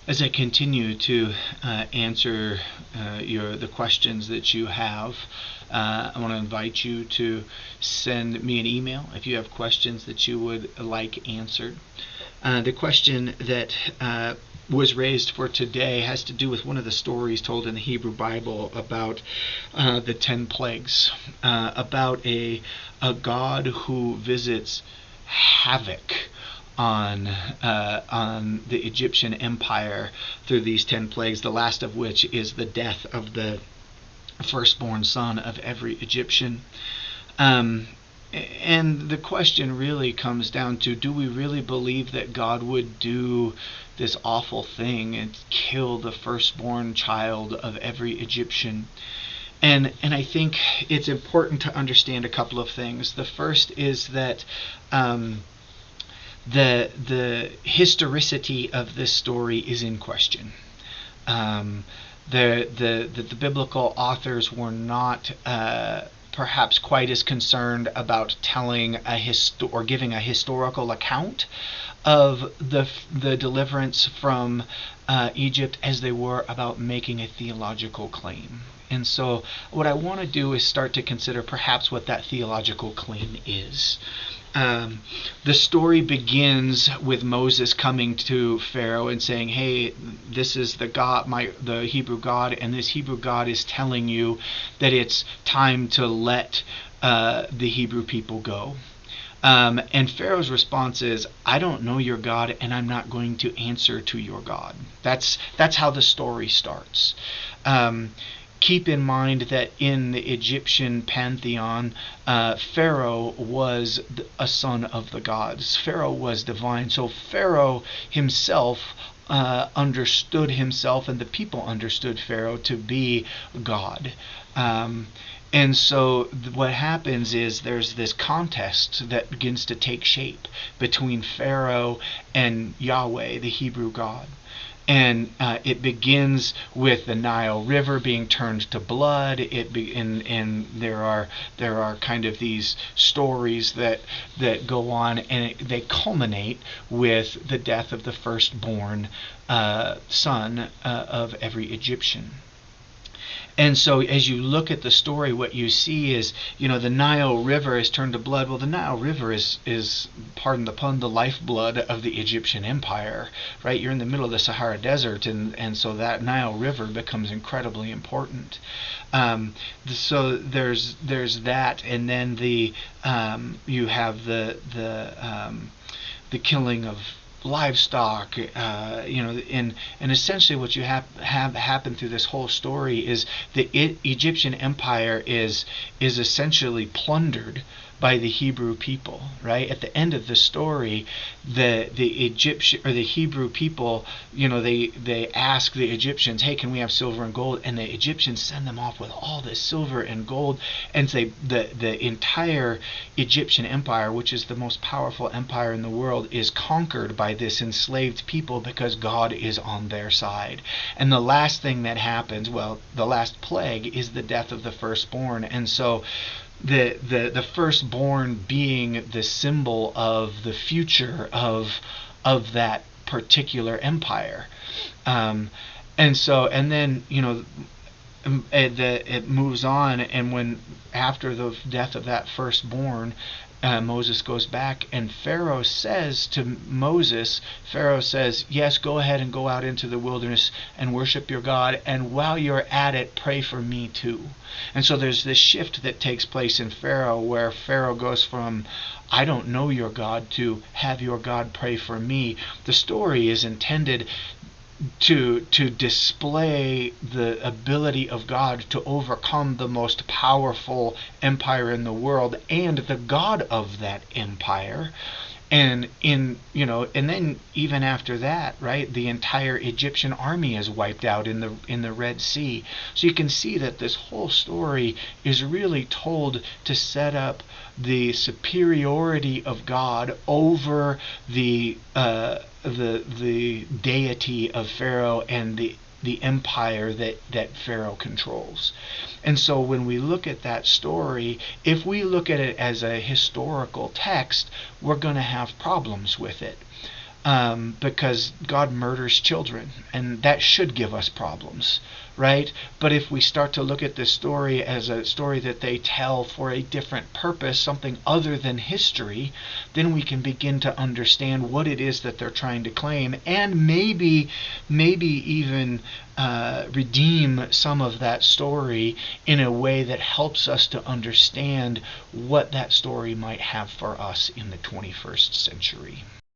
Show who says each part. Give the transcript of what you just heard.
Speaker 1: As I continue to answer the questions that you have, I want to invite you to send me an email if you have questions that you would like answered. The question that was raised for today has to do with one of the stories told in the Hebrew Bible about the 10 plagues, about a God who visits havoc on the Egyptian empire through these 10 plagues, the last of which is the death of the firstborn son of every Egyptian. And the question really comes down to, do we really believe that God would do this awful thing and kill the firstborn child of every Egyptian? And I think it's important to understand a couple of things. The first is that the historicity of this story is in question. The biblical authors were not perhaps quite as concerned about telling or giving a historical account of the deliverance from Egypt as they were about making a theological claim. And so what I want to do is start to consider perhaps what that theological claim is. The story begins with Moses coming to Pharaoh and saying, "Hey, this is the God, the Hebrew God, and this Hebrew God is telling you that it's time to let the Hebrew people go." And Pharaoh's response is, "I don't know your God, and I'm not going to answer to your God." That's how the story starts. Keep in mind that in the Egyptian pantheon, Pharaoh was a son of the gods. Pharaoh was divine. So Pharaoh himself understood himself, and the people understood Pharaoh to be God. And so what happens is there's this contest that begins to take shape between Pharaoh and Yahweh, the Hebrew God. And it begins with the Nile River being turned to blood. And there are kind of these stories that go on, and they culminate with the death of the firstborn son of every Egyptian. And so as you look at the story, what you see is, the Nile River is turned to blood. Well, the Nile River is, pardon the pun, the lifeblood of the Egyptian empire, right? You're in the middle of the Sahara Desert, and so that Nile River becomes incredibly important. So there's that, and then you have the killing of livestock, and essentially what you have happen through this whole story is the Egyptian empire is essentially plundered by the Hebrew people, right? At the end of the story, the Egyptian or the Hebrew people, they ask the Egyptians, "Hey, can we have silver and gold?" And the Egyptians send them off with all this silver and gold, and say the entire Egyptian empire, which is the most powerful empire in the world, is conquered by this enslaved people because God is on their side. And the last thing that happens, the last plague, is the death of the firstborn. And so the firstborn being the symbol of the future of that particular empire. And then it moves on, and when after the death of that firstborn, Moses goes back, and Pharaoh says to Moses, "Yes, go ahead and go out into the wilderness and worship your God, and while you're at it, pray for me too." And so there's this shift that takes place in Pharaoh, where Pharaoh goes from, "I don't know your God," to "have your God pray for me." The story is intended to display the ability of God to overcome the most powerful empire in the world and the God of that empire. And and then even after that, right, the entire Egyptian army is wiped out in the Red Sea. So you can see that this whole story is really told to set up the superiority of God over the deity of Pharaoh and the empire that Pharaoh controls. And so when we look at that story, if we look at it as a historical text, we're going to have problems with it. because God murders children, and that should give us problems, right? But if we start to look at this story as a story that they tell for a different purpose, something other than history, then we can begin to understand what it is that they're trying to claim, and maybe even redeem some of that story in a way that helps us to understand what that story might have for us in the 21st century.